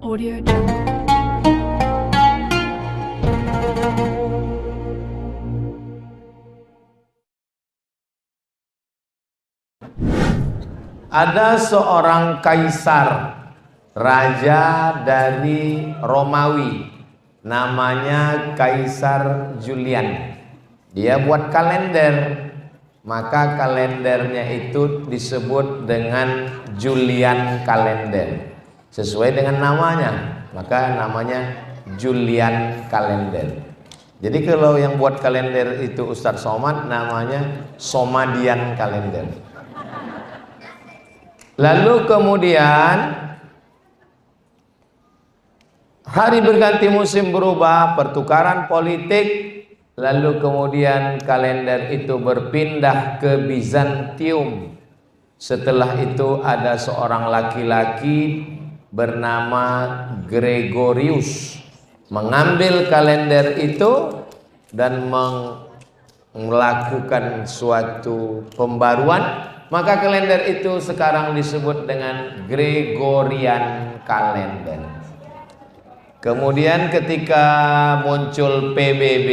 Audio Jungle. Ada seorang kaisar, raja dari Romawi, namanya Kaisar Julian. Dia buat kalender, maka kalendernya itu disebut dengan Julian kalender. Sesuai dengan namanya, maka namanya Julian kalender. Jadi kalau yang buat kalender itu Ustadz Somad, namanya Somadian kalender. Lalu kemudian hari berganti musim berubah, pertukaran politik. Lalu kemudian kalender itu berpindah ke Bizantium. Setelah itu ada seorang laki-laki bernama Gregorius mengambil kalender itu dan melakukan suatu pembaruan, maka kalender itu sekarang disebut dengan Gregorian kalender. Kemudian ketika muncul PBB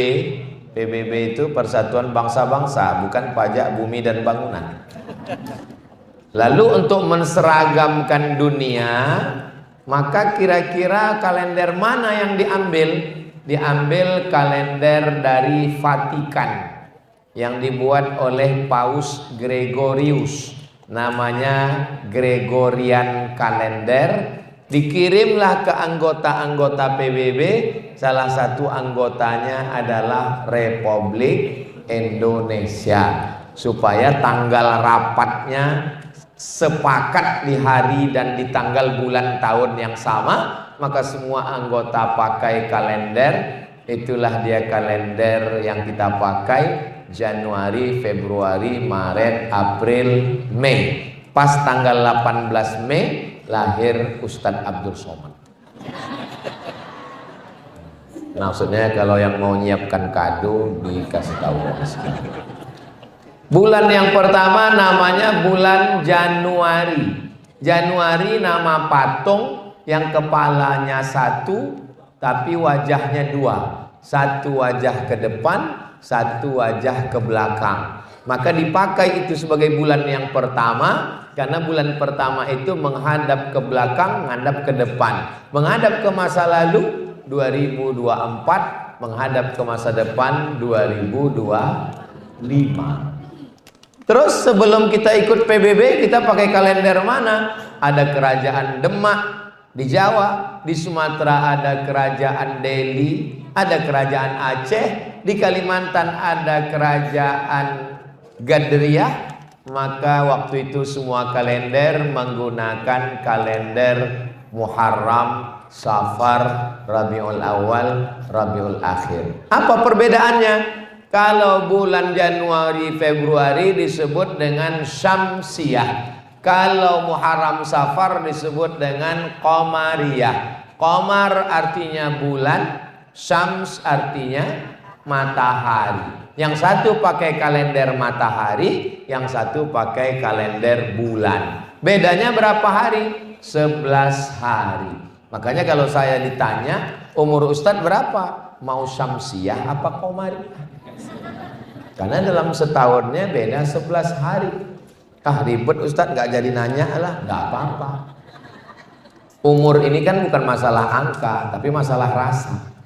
itu Persatuan Bangsa-Bangsa, bukan Pajak Bumi dan Bangunan. Lalu untuk menseragamkan dunia, maka kira-kira kalender mana yang diambil? Diambil kalender dari Vatikan yang dibuat oleh Paus Gregorius, namanya Gregorian kalender. Dikirimlah ke anggota-anggota PBB, salah satu anggotanya adalah Republik Indonesia, supaya tanggal rapatnya sepakat di hari dan di tanggal bulan tahun yang sama, maka semua anggota pakai kalender. Itulah dia kalender yang kita pakai, Januari, Februari, Maret, April, Mei. Pas tanggal 18 Mei lahir Ustadz Abdul Somad. Maksudnya kalau yang mau nyiapkan kado dikasih tahu. Bulan yang pertama namanya bulan Januari. Januari nama patung yang kepalanya satu tapi wajahnya dua. Satu wajah ke depan, satu wajah ke belakang. Maka dipakai itu sebagai bulan yang pertama, karena bulan pertama itu menghadap ke belakang, menghadap ke depan. Menghadap ke masa lalu 2024, menghadap ke masa depan 2025. Terus sebelum kita ikut PBB, kita pakai kalender mana? Ada kerajaan Demak di Jawa, di Sumatera ada kerajaan Delhi, ada kerajaan Aceh, di Kalimantan ada kerajaan Gadriah. Maka waktu itu semua kalender menggunakan kalender Muharram, Safar, Rabiul Awal, Rabiul Akhir. Apa perbedaannya? Kalau bulan Januari, Februari disebut dengan Syamsiyah. Kalau Muharram, Safar disebut dengan Qamariyah. Qamar artinya bulan, Syams artinya matahari. Yang satu pakai kalender matahari, yang satu pakai kalender bulan. Bedanya berapa hari? 11 hari. Makanya kalau saya ditanya, umur Ustadz berapa? Mau Syamsiyah apa Qamariyah? Karena dalam setahunnya beda 11 hari. Ribet Ustadz, nggak jadi nanya lah, nggak apa-apa. Umur ini kan bukan masalah angka, tapi masalah rasa.